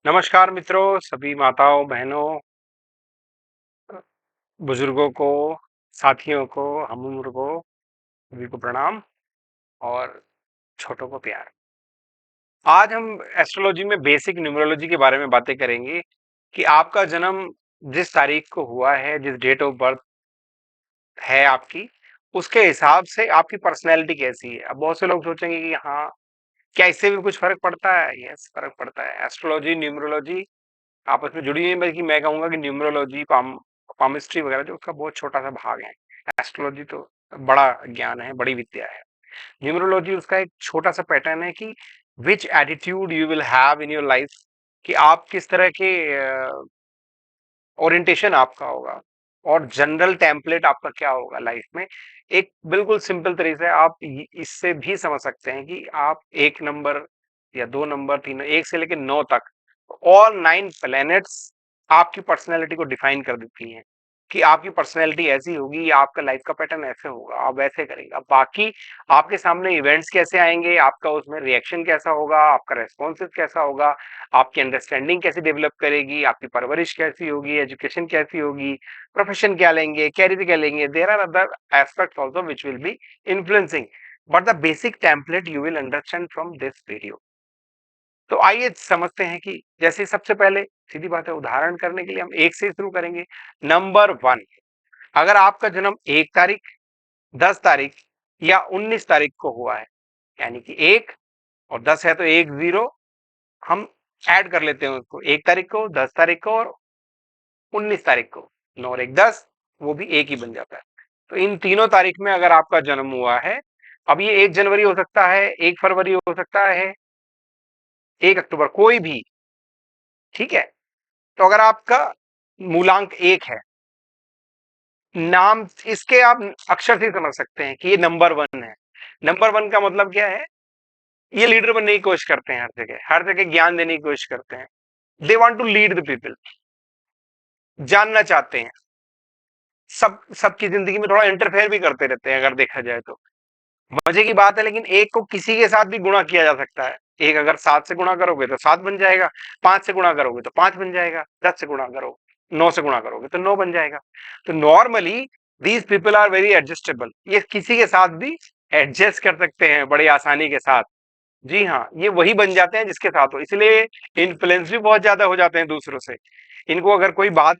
नमस्कार मित्रों, सभी माताओं, बहनों, बुजुर्गों को, साथियों को, हम उम्र को, सभी को प्रणाम और छोटों को प्यार। आज हम एस्ट्रोलॉजी में बेसिक न्यूमरोलॉजी के बारे में बातें करेंगे कि आपका जन्म जिस तारीख को हुआ है, जिस डेट ऑफ बर्थ है आपकी, उसके हिसाब से आपकी पर्सनैलिटी कैसी है। अब बहुत से लोग सोचेंगे कि हाँ, क्या इससे भी कुछ फर्क पड़ता है? यस, फर्क पड़ता है। एस्ट्रोलॉजी, न्यूमरोलॉजी आपस में जुड़ी हुई है, बल्कि मैं कहूंगा कि न्यूमरोलॉजी पामिस्ट्री वगैरह जो उसका बहुत छोटा सा भाग है। एस्ट्रोलॉजी तो बड़ा ज्ञान है, बड़ी विद्या है। न्यूमरोलॉजी उसका एक छोटा सा पैटर्न है कि which attitude you will have in your life, कि आप किस तरह के ओरिएंटेशन आपका होगा और जनरल टेम्पलेट आपका क्या होगा लाइफ में। एक बिल्कुल सिंपल तरीके से आप इससे भी समझ सकते हैं कि आप एक नंबर या दो नंबर, तीन, एक से लेकर 9 तक, ऑल 9 प्लैनेट्स आपकी पर्सनैलिटी को डिफाइन कर देती हैं कि आपकी पर्सनैलिटी ऐसी होगी या आपका लाइफ का पैटर्न ऐसे होगा, आप वैसे करेंगे। अब बाकी आपके सामने इवेंट्स कैसे आएंगे, आपका उसमें रिएक्शन कैसा होगा, आपका रेस्पॉन्सिव कैसा होगा, आपकी अंडरस्टैंडिंग कैसे डेवलप करेगी, आपकी परवरिश कैसी होगी, एजुकेशन कैसी होगी, प्रोफेशन क्या लेंगे, कैरियर क्या लेंगे, there are other aspects also which will be influencing, but the basic template you will understand from this video. तो आइए समझते हैं कि जैसे सबसे पहले सीधी बात है, उदाहरण करने के लिए हम एक से शुरू करेंगे। नंबर 1, अगर आपका जन्म 1 तारीख, 10 तारीख या 19 तारीख को हुआ है, यानी कि 1 और 10 है तो 1 0, हम ऐड कर लेते हैं उसको, 1 तारीख को, 10 तारीख को और 19 तारीख को, 9 और 1 10, वो भी एक ही बन जाता है। तो इन तीनों तारीख में अगर आपका जन्म हुआ है, अब ये 1 जनवरी हो सकता है, 1 फरवरी हो सकता है, 1 अक्टूबर, कोई भी, ठीक है। तो अगर आपका मूलांक 1 है, नाम इसके आप अक्षर से समझ सकते हैं कि ये नंबर 1 है। नंबर 1 का मतलब क्या है? ये लीडर बनने की कोशिश करते हैं, हर जगह ज्ञान देने की कोशिश करते हैं। They want to lead the people, जानना चाहते हैं, सबकी जिंदगी में थोड़ा इंटरफेयर भी करते रहते हैं अगर देखा जाए तो। मजे की बात है, लेकिन एक को किसी के साथ भी गुणा किया जा सकता है। एक अगर 7 से गुणा करोगे तो 7 बन जाएगा, 5 से गुणा करोगे तो 5 बन जाएगा, 10 से गुणा करोगे, 9 से गुणा करोगे तो 9 बन जाएगा। तो normally these people are very adjustable, ये किसी के साथ भी एडजस्ट कर सकते हैं बड़ी आसानी के साथ। जी हाँ, ये वही बन जाते हैं जिसके साथ हो, इसलिए इन्फ्लुएंस भी बहुत ज्यादा हो जाते हैं दूसरों से। इनको अगर कोई बात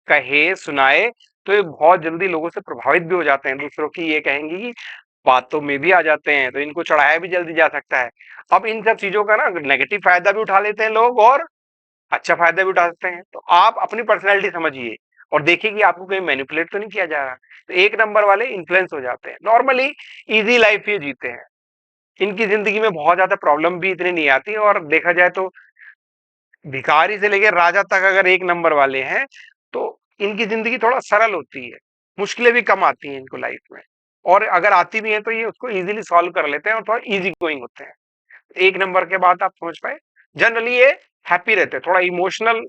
कहे, सुनाए, तो ये बहुत जल्दी लोगों से प्रभावित भी हो जाते हैं, दूसरों की ये कहेंगे कि बातों में भी आ जाते हैं, तो इनको चढ़ाया भी जल्दी जा सकता है। अब इन सब चीजों का ना नेगेटिव फायदा भी उठा लेते हैं लोग और अच्छा फायदा भी उठा सकते हैं। तो आप अपनी पर्सनैलिटी समझिए और देखिए कि आपको कहीं मैनिपुलेट तो नहीं किया जा रहा। तो 1 नंबर वाले इन्फ्लुएंस हो जाते हैं, नॉर्मली इजी लाइफ ये जीते हैं, इनकी जिंदगी में बहुत ज्यादा प्रॉब्लम भी इतनी नहीं आती। और देखा जाए तो भिखारी से लेकर राजा तक अगर 1 नंबर वाले हैं, तो इनकी जिंदगी थोड़ा सरल होती है, मुश्किलें भी कम आती हैं इनको लाइफ में। और अगर आती भी है तो ये उसको इजीली सॉल्व कर लेते हैं और थोड़ा इजी गोइंग होते हैं। 1 नंबर के बाद आप समझ पाए, जनरली ये हैप्पी रहते हैं, थोड़ा इमोशनल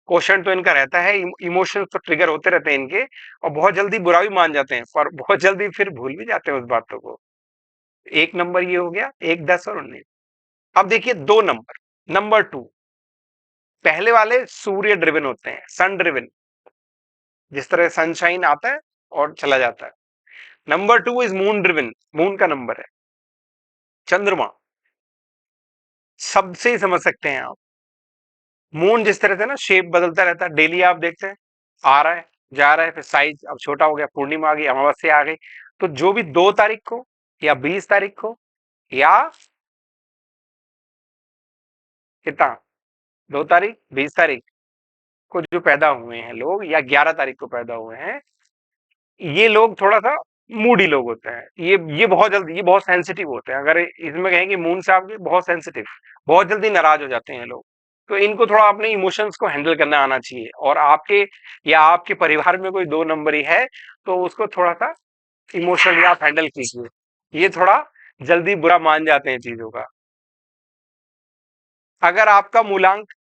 क्वेश्चन तो इनका रहता है, इमोशंस तो ट्रिगर होते रहते हैं इनके, और बहुत जल्दी बुरा भी मान जाते हैं, पर बहुत जल्दी फिर भूल भी जाते हैं उस बातों को। 1 नंबर ये हो गया, 1 10 और 19। अब देखिए 2 नंबर, नंबर 2, पहले वाले सूर्य ड्रिवन होते हैं, सन ड्रिवन, जिस तरह सनशाइन आता है और चला जाता है। Number 2 is moon driven, moon का नंबर है, चंद्रमा, सबसे ही समझ सकते हैं आप। मून जिस तरह से ना शेप बदलता रहता है, डेली आप देखते हैं, आ रहा है, जा रहा है, फिर साइज अब छोटा हो गया, पूर्णिमा आ गई, अमावस्या आ गई। तो जो भी 2 तारीख को या 20 तारीख को या कितना, 2 तारीख 20 तारीख को जो पैदा हुए हैं लोग, या 11 तारीख को पैदा हुए हैं, ये लोग थोड़ा सा मूडी लोग होते हैं। ये बहुत जल्दी, ये बहुत सेंसिटिव होते हैं। अगर इसमें कहें कि मून से आपके बहुत सेंसिटिव, बहुत जल्दी नाराज हो जाते हैं लोग। तो इनको थोड़ा अपने इमोशंस को हैंडल करना आना चाहिए। और आपके या आपके परिवार में कोई 2 नंबरी है, तो उसको थोड़ा सा इमोशनली आप हैंडल कीजिए, ये थोड़ा जल्दी बुरा मान जाते हैं चीजों का। अगर आपका मूलांक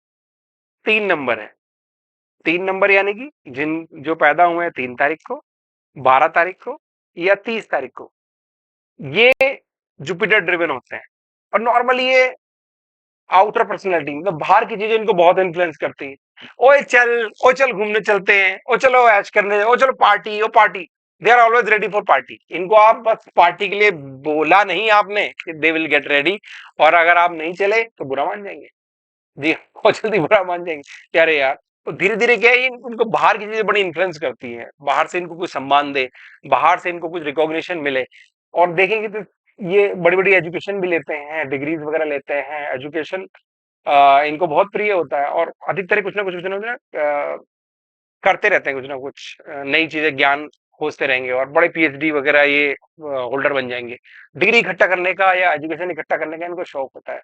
3 नंबर है, 3 नंबर यानी कि जिन जो पैदा हुए हैं 3 तारीख को, 12 तारीख को या 30 तारीख को, ये जुपिटर ड्रिवन होते हैं। और नॉर्मली ये आउटर पर्सनैलिटी मतलब बाहर की चीजें इनको बहुत इन्फ्लुएंस करती है। ओ चल घूमने चलते हैं, ओ चलो ऐश करने, ओ चलो पार्टी, ओ party. They are always ready for party. इनको आप बस पार्टी के लिए बोला नहीं आपने कि दे विल गेट रेडी, और अगर आप नहीं चले तो बुरा मान जाएंगे। जी, बहुत जल्दी बुरा मान जाएंगे कि अरे यार। तो धीरे धीरे क्या है, इनको बाहर की चीजें बड़ी इन्फ्लुएंस करती है, बाहर से इनको कुछ सम्मान दे, बाहर से इनको कुछ रिकॉग्निशन मिले। और देखेंगे तो ये बड़ी बड़ी एजुकेशन भी लेते हैं, डिग्रीज वगैरह लेते हैं, एजुकेशन इनको बहुत प्रिय होता है, और अधिकतर कुछ ना करते रहते हैं, कुछ ना कुछ नई चीजें ज्ञान खोजते रहेंगे, और बड़े पीएचडी वगैरह ये होल्डर बन जाएंगे। डिग्री इकट्ठा करने का या एजुकेशन इकट्ठा करने का इनको शौक होता है।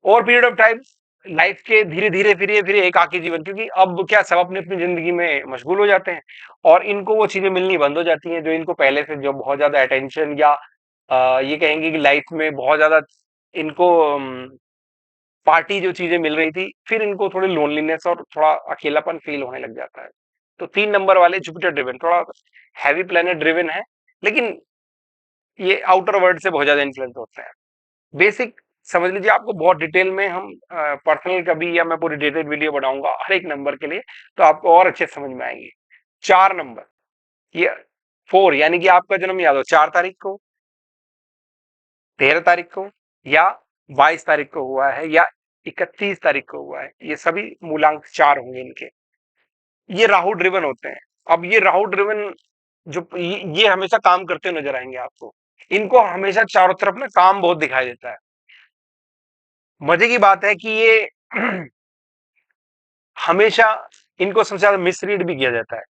Over period of time life के धीरे धीरे फिर एकाकी जीवन, क्योंकि अब क्या सब अपनी अपनी जिंदगी में मशगूल हो जाते हैं, और इनको वो चीजें मिलनी बंद हो जाती हैं जो इनको पहले से जो बहुत ज्यादा अटेंशन या ये कहेंगे कि लाइफ में बहुत ज्यादा इनको पार्टी जो चीजें मिल रही थी, फिर इनको थोड़ी लोनलीनेस और थोड़ा अकेलापन फील होने लग जाता है। तो 3 नंबर वाले जुपिटर ड्रिवन, थोड़ा हैवी प्लेनेट ड्रिवन है, लेकिन ये आउटर वर्ल्ड से बहुत ज्यादा इन्फ्लुएंस होते हैं। बेसिक समझ लीजिए, आपको बहुत डिटेल में हम पर्सनल कभी या मैं पूरी डिटेल वीडियो बनाऊंगा हर एक नंबर के लिए, तो आपको और अच्छे से समझ में आएंगे। 4 नंबर, ये 4 यानी कि आपका जन्म याद हो 4 तारीख को, 13 तारीख को, या 22 तारीख को हुआ है, या 31 तारीख को हुआ है, ये सभी मूलांक 4 होंगे इनके। ये राहु ड्रिवन होते हैं। अब ये राहु ड्रिवन जो ये हमेशा काम करते हुए नजर आएंगे आपको। इनको हमेशा चारों तरफ ना काम बहुत दिखाई देता है। मजे की बात है कि ये हमेशा इनको सबसे ज्यादा मिसरीड भी किया जाता है।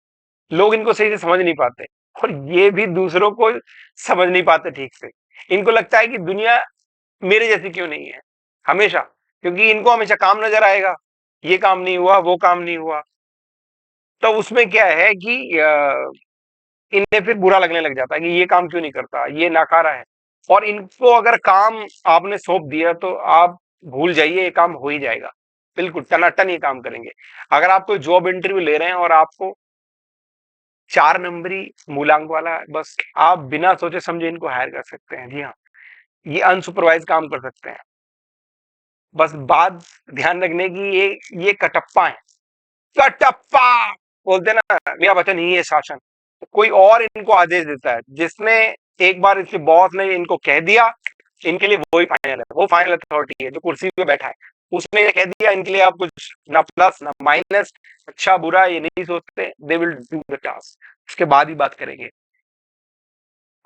लोग इनको सही से समझ नहीं पाते, और ये भी दूसरों को समझ नहीं पाते ठीक से। इनको लगता है कि दुनिया मेरे जैसी क्यों नहीं है, हमेशा, क्योंकि इनको हमेशा काम नजर आएगा, ये काम नहीं हुआ, वो काम नहीं हुआ। तो उसमें क्या है कि इन्हें फिर बुरा लगने लग जाता है कि ये काम क्यों नहीं करता, ये नाकारा है। और इनको अगर काम आपने सौंप दिया तो आप भूल जाइए, ये काम हो ही जाएगा, बिल्कुल टनाटन ये काम करेंगे। अगर आप कोई जॉब इंटरव्यू ले रहे हैं और आपको 4 नंबरी मूलांक वाला है, बस आप बिना सोचे समझे इनको हायर कर सकते हैं। जी हाँ, ये अनसुपरवाइज काम कर सकते हैं। बस बात ध्यान रखने की, ये कटप्पा है, कटप्पा बोलते हैं ना, मेरा वचन ही है शासन। तो कोई और इनको आदेश देता है, जिसने एक बार इसके बॉस ने इनको कह दिया, इनके लिए वही फाइनल है, वो फाइनल अथॉरिटी है जो कुर्सी पे बैठा है। उसने ये कह दिया, इनके लिए आप कुछ ना प्लस ना माइनस, अच्छा बुरा ये नहीं सोचते, they will do the task, उसके बाद ही बात करेंगे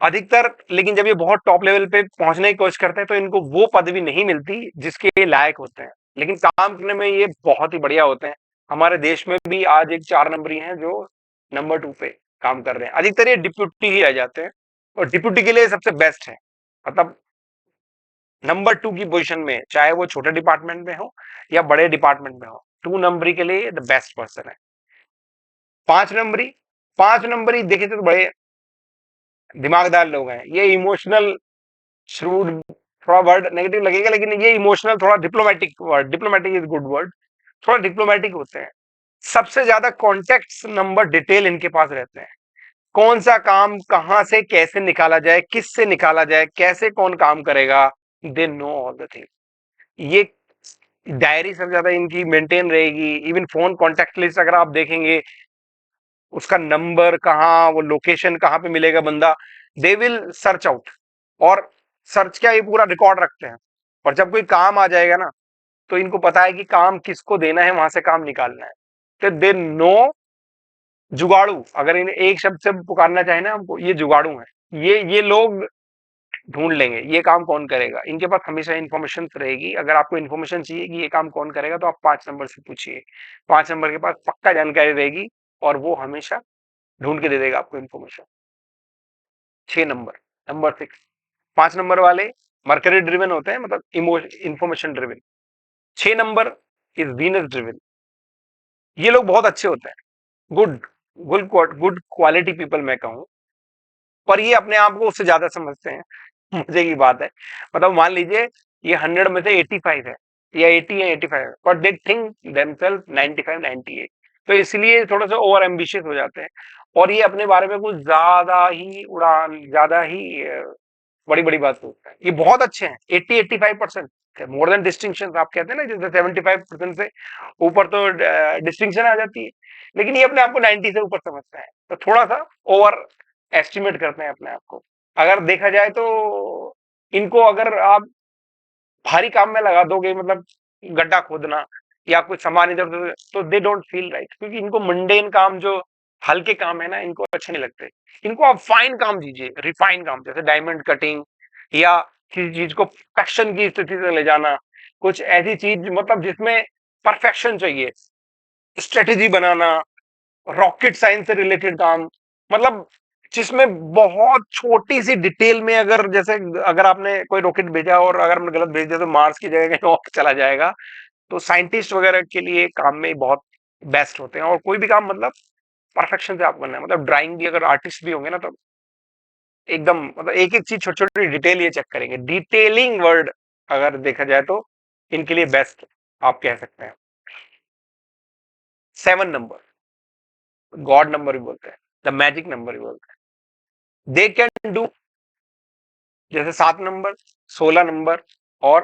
अधिकतर। लेकिन जब ये बहुत टॉप लेवल पे पहुंचने की कोशिश करते हैं तो इनको वो पदवी नहीं मिलती जिसके ये लायक होते हैं, लेकिन काम करने में ये बहुत ही बढ़िया होते हैं। हमारे देश में भी आज एक 4 नंबरी हैं जो नंबर 2 पे काम कर रहे हैं। अधिकतर ये डिप्यूटी ही रह जाते हैं, और डिप्यूटी के लिए सबसे बेस्ट है, मतलब नंबर 2 की पोजीशन में, चाहे वो छोटे डिपार्टमेंट में हो या बड़े डिपार्टमेंट में हो, 2 नंबरी के लिए द बेस्ट पर्सन है। 5 नंबरी, 5 नंबरी देखे तो बड़े दिमागदार लोग हैं, ये इमोशनल श्रूड, थोड़ा वर्ड नेगेटिव लगेगा, लेकिन ये इमोशनल, थोड़ा diplomatic word, diplomatic is good word, थोड़ा डिप्लोमेटिक होते हैं। सबसे ज्यादा कॉन्टेक्ट नंबर डिटेल इनके पास रहते हैं। कौन सा काम कहां से कैसे निकाला जाए, किससे निकाला जाए, कैसे कौन काम करेगा, they know all the thing. ये डायरी सबसे ज्यादा इनकी मेंटेन रहेगी। इवन फोन कॉन्टेक्ट लिस्ट अगर आप देखेंगे, उसका नंबर कहाँ, वो लोकेशन कहाँ पे मिलेगा बंदा, दे विल सर्च आउट। और सर्च क्या, ये पूरा रिकॉर्ड रखते हैं। और जब कोई काम आ जाएगा ना, तो इनको पता है कि काम किसको देना है, वहां से काम निकालना है। तो दे नो, जुगाड़ू, अगर इन्हें एक शब्द से पुकारना चाहे ना हमको, ये जुगाड़ू है। ये लोग ढूंढ लेंगे ये काम कौन करेगा। इनके पास हमेशा इन्फॉर्मेशन रहेगी। अगर आपको इन्फॉर्मेशन चाहिए कि ये काम कौन करेगा, तो आप 5 नंबर से पूछिए। 5 नंबर के पास पक्का जानकारी रहेगी, और वो हमेशा ढूंढ के दे देगा आपको इन्फॉर्मेशन। 6 नंबर, नंबर 6, 5 नंबर वाले मर्करी ड्रिवन होते हैं, मतलब information driven. 6 number is Venus driven. ये लोग बहुत अच्छे होते हैं, good good good quality people मैं कहूं, पर ये अपने आप को उससे ज्यादा समझते हैं। मजे की बात है, मतलब मान लीजिए ये 100 में से 85 है, या 80 या 85 है, बट दे थिंक देमसेल्फ 95 98। तो इसलिए थोड़ा सा ओवर एम्बिशियस हो जाते हैं, और ये अपने बारे में कुछ ज्यादा ही उड़ान, ज्यादा ही बड़ी बड़ी बात होता है, ये बहुत अच्छे हैं, 80-85%, मोर देन डिस्टिंक्शन आप कहते हैं ना, जैसे 75% से ऊपर तो डिस्टिंक्शन आ जाती है, लेकिन ये अपने आप को 90 से ऊपर समझते हैं, तो थोड़ा सा ओवर एस्टिमेट करते हैं अपने आप को। अगर देखा जाए तो इनको अगर आप भारी काम में लगा दोगे, मतलब गड्ढा खोदना या कुछ सामान इधर उधर, तो दे डोंट फील राइट, क्योंकि इनको मंडेन काम, जो हल्के काम है ना, इनको अच्छे नहीं लगते। इनको आप फाइन काम दीजिए, रिफाइन काम, जैसे डायमंड कटिंग या किसी चीज को परफेक्शन की स्थिति से ले जाना, कुछ ऐसी चीज मतलब जिसमें परफेक्शन चाहिए, स्ट्रेटेजी बनाना, रॉकेट साइंस से रिलेटेड काम, मतलब जिसमें बहुत छोटी सी डिटेल में, अगर जैसे अगर आपने कोई रॉकेट भेजा और अगर हमने गलत भेज दिया तो मार्स की जगह कहीं और चला जाएगा, तो साइंटिस्ट वगैरह के लिए काम में बहुत बेस्ट होते हैं। और कोई भी काम मतलब परफेक्शन से आपको करना है, मतलब ड्राइंग भी अगर आर्टिस्ट भी होंगे ना, तो एकदम मतलब एक एक चीज छोटी छोटी डिटेल ये चेक करेंगे, डिटेलिंग वर्ड अगर देखा जाए तो इनके लिए बेस्ट आप कह सकते हैं। 7 नंबर गॉड नंबर भी बोलते हैं, द मैजिक नंबर भी बोलते हैं। दे कैन डू, जैसे 7 नंबर, 16 नंबर और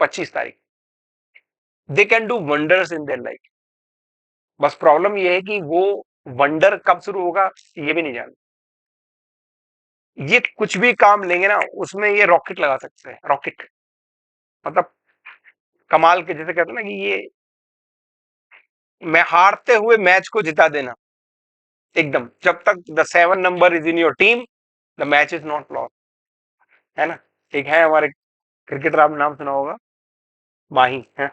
25 तारीख, they can do wonders in their life. बस प्रॉब्लम ये है कि वो वंडर कब शुरू होगा ये भी नहीं जानते। ये कुछ भी काम लेंगे ना, उसमें ये रॉकेट लगा सकते हैं, रॉकेट मतलब कमाल के, जैसे कहते हैं ना कि ये मैं हारते हुए मैच को जिता देना, एकदम जब तक the 7 number is in your team, the match is not lost, है ना। एक है हमारे क्रिकेटर, आप नाम सुना होगा, माही है,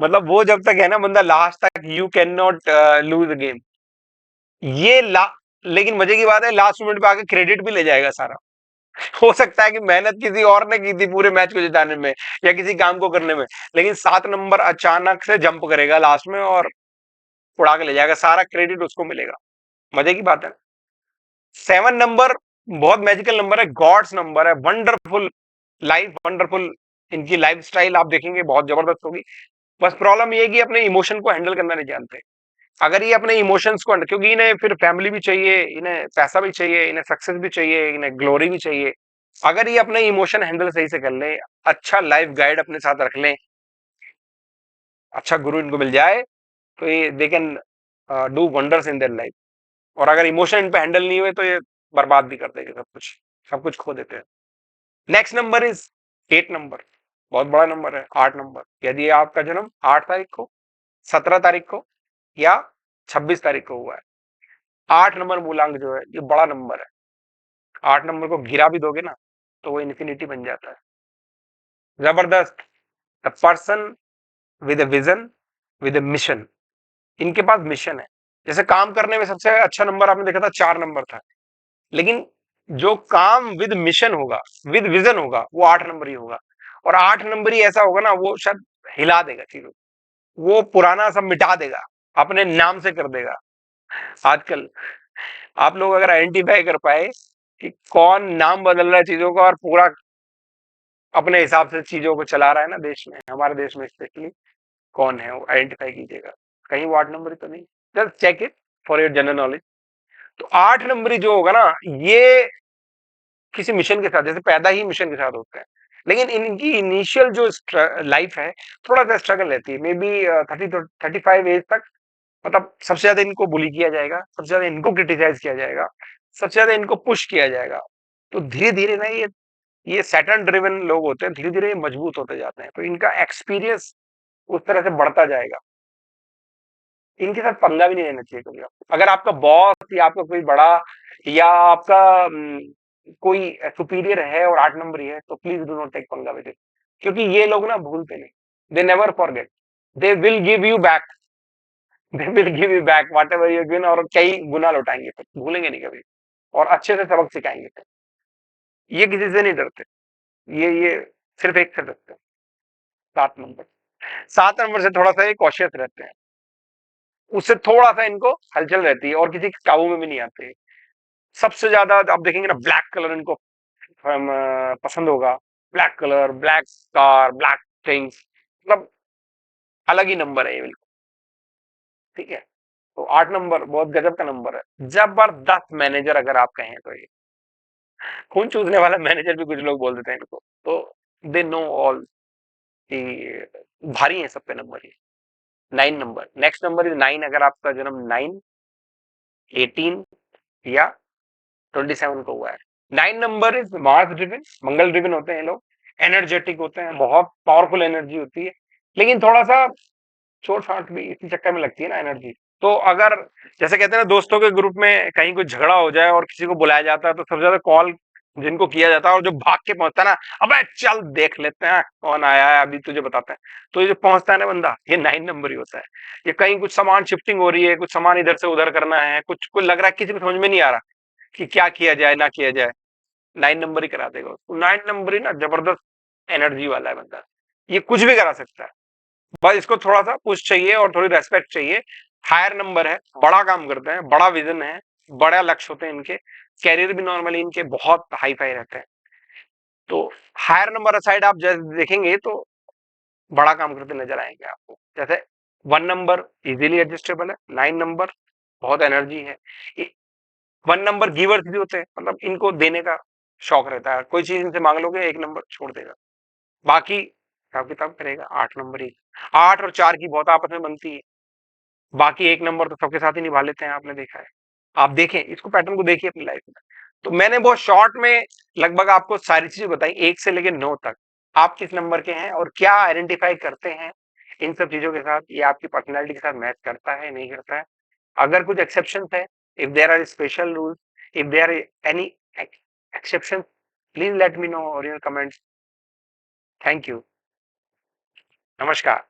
मतलब वो जब तक है ना बंदा लास्ट तक, you can not lose game, ये ला लेकिन मजे की बात है, लास्ट मिनट पे आके क्रेडिट भी ले जाएगा सारा। हो सकता है कि मेहनत किसी और ने की थी पूरे मैच को जिताने में या किसी काम को करने में, लेकिन 7 नंबर अचानक से जंप करेगा लास्ट में और उड़ा के ले जाएगा, सारा क्रेडिट उसको मिलेगा। मजे की बात है। 7 नंबर बहुत मैजिकल नंबर है, गॉड्स नंबर है, वंडरफुल लाइफ, वंडरफुल इनकी लाइफ स्टाइल आप देखेंगे बहुत जबरदस्त होगी। बस प्रॉब्लम ये है कि अपने इमोशन को हैंडल करना नहीं जानते। अगर ये अपने इमोशंस को, क्योंकि इन्हें फिर फैमिली भी चाहिए, इन्हें पैसा भी चाहिए, इन्हें सक्सेस भी चाहिए, इन्हें ग्लोरी भी चाहिए। अगर ये अपने इमोशन हैंडल सही से कर ले, अच्छा लाइफ गाइड अपने साथ रख लें, अच्छा गुरु इनको मिल जाए, तो ये they can do wonders in their life. और अगर इमोशन इन पे हैंडल नहीं हुए तो ये बर्बाद भी कर देंगे सब कुछ, सब कुछ खो देते हैं। नेक्स्ट नंबर इज 8 नंबर, बहुत बड़ा नंबर है 8 नंबर। यदि आपका जन्म 8 तारीख को, 17 तारीख को या 26 तारीख को हुआ है, 8 नंबर मूलांक जो है ये बड़ा नंबर है। 8 नंबर को गिरा भी दोगे ना तो वो इन्फिनिटी बन जाता है, जबरदस्त। The person with a vision, with A mission, इनके पास मिशन है। जैसे काम करने में सबसे अच्छा नंबर आपने देखा था 4 नंबर था, लेकिन जो काम विद मिशन होगा, विद विजन होगा, वो 8 नंबर ही होगा। और 8 नंबर ही ऐसा होगा ना, वो शायद हिला देगा चीजों, वो पुराना सब मिटा देगा, अपने नाम से कर देगा। आजकल आप लोग अगर आइडेंटिफाई कर पाए कि कौन नाम बदल रहा है चीजों का और पूरा अपने हिसाब से चीजों को चला रहा है ना देश में, हमारे देश में स्पेशली, कौन है वो आइडेंटिफाई कीजिएगा। कहीं वो 8 नंबर तो नहीं, just check it for your general knowledge. तो 8 नंबर जो होगा ना, ये किसी मिशन के साथ, जैसे पैदा ही मिशन के साथ होता है, लेकिन इनकी इनिशियल जो लाइफ है थोड़ा सा स्ट्रगल रहती है, मे बी 30 to 35 एज तक। मतलब सबसे ज्यादा इनको बुली किया जाएगा, सबसे ज्यादा इनको क्रिटिसाइज किया जाएगा, सबसे ज्यादा इनको पुश किया जाएगा। तो धीरे धीरे ना ये सैटर्न ड्रिवन लोग होते हैं, धीरे धीरे ये मजबूत होते जाते हैं, तो इनका एक्सपीरियंस उस तरह से बढ़ता जाएगा। इनके साथ पंगा भी नहीं लेना चाहिए कभी आप। अगर आपका बॉस या आपका कोई बड़ा या आपका कोई सुपीरियर है और 8 नंबर ही है, तो प्लीज डू नॉट टेक पंगा विद इट, क्योंकि ये लोग ना भूलते नहीं, they never forget, they will give you back, they will give you back what ever you given, और कई गुना लौटाएंगे, फिर भूलेंगे नहीं कभी, और अच्छे से सबक सिखाएंगे फिर। ये किसी से नहीं डरते, ये सिर्फ एक से डरते हैं, 7 नंबर। 7 नंबर से थोड़ा सा ये कॉशियस रहते हैं, उससे थोड़ा सा इनको हलचल रहती है और किसी के काबू में भी नहीं आते। सबसे ज्यादा आप देखेंगे ना, ब्लैक कलर इनको पसंद होगा, black colour, black car, black things, मतलब अलग ही नंबर है ये बिल्कुल। ठीक है, तो 8 नंबर बहुत गजब का नंबर है, जबरदस्त मैनेजर अगर आप कहें तो ये। खून चूसने वाला मैनेजर भी कुछ लोग बोल देते हैं इनको। तो दे नो ऑल कि भारी है सब पे नंबर ये। 9 नंबर, नेक्स्ट नंबर इज 9। अगर आपका जन्म 9, 18 या 27 को हुआ है। 9 number is Mars driven, Mangal driven होते हैं लोग, एनर्जेटिक होते हैं, बहुत पावरफुल एनर्जी होती है, लेकिन थोड़ा सा चोट फाट भी इसी चक्कर में लगती है ना एनर्जी। तो अगर जैसे कहते हैं ना, दोस्तों के ग्रुप में कहीं कोई झगड़ा हो जाए और किसी को बुलाया जाता है, तो सबसे ज्यादा कॉल जिनको किया जाता है और जो भाग के पहुंचता है ना, अबे चल देख लेते हैं कौन आया है अभी तुझे बताते हैं, तो ये जो पहुंचता है ना बंदा, ये 9 नंबर ही होता है। ये कहीं कुछ सामान शिफ्टिंग हो रही है, कुछ सामान इधर से उधर करना है, कुछ कुछ लग रहा है किसी को समझ में नहीं आ रहा कि क्या किया जाए ना किया जाए, 9 नंबर ही करा देगा उसको। 9 नंबर ही ना जबरदस्त एनर्जी वाला है बंदा, ये कुछ भी करा सकता है। बस इसको थोड़ा सा पुश चाहिए और थोड़ी रेस्पेक्ट चाहिए। हायर नंबर है, बड़ा काम करते हैं, बड़ा विजन है, बड़ा लक्ष्य होते हैं इनके, कैरियर भी नॉर्मली इनके बहुत हाई फाई रहते हैं। तो हायर नंबर साइड आप जैसे देखेंगे तो बड़ा काम करते नजर आएंगे आपको। जैसे 1 नंबर इजीली एडजस्टेबल है, 9 नंबर बहुत एनर्जी है। 1 नंबर गिवर्स भी होते हैं, मतलब इनको देने का शौक रहता है, कोई चीज इनसे मांग लोगे 1 नंबर छोड़ देगा, बाकी हिसाब किताब करेगा। 8 नंबर ही, 8 और 4 की बहुत आपस में बनती है, बाकी 1 नंबर तो सबके साथ ही निभा लेते हैं, आपने देखा है। आप देखें इसको, पैटर्न को देखिए अपनी लाइफ में। तो मैंने बहुत शॉर्ट में लगभग आपको सारी चीजें बताई, 1 से लेकर 9 तक। आप किस नंबर के हैं और क्या आइडेंटिफाई करते हैं इन सब चीजों के साथ, ये आपकी पर्सनैलिटी के साथ मैच करता है नहीं करता है। अगर कुछ एक्सेप्शन है, if there are special rules, if there are any exception, please let me know और योर कमेंट्स। Thank you. नमस्कार।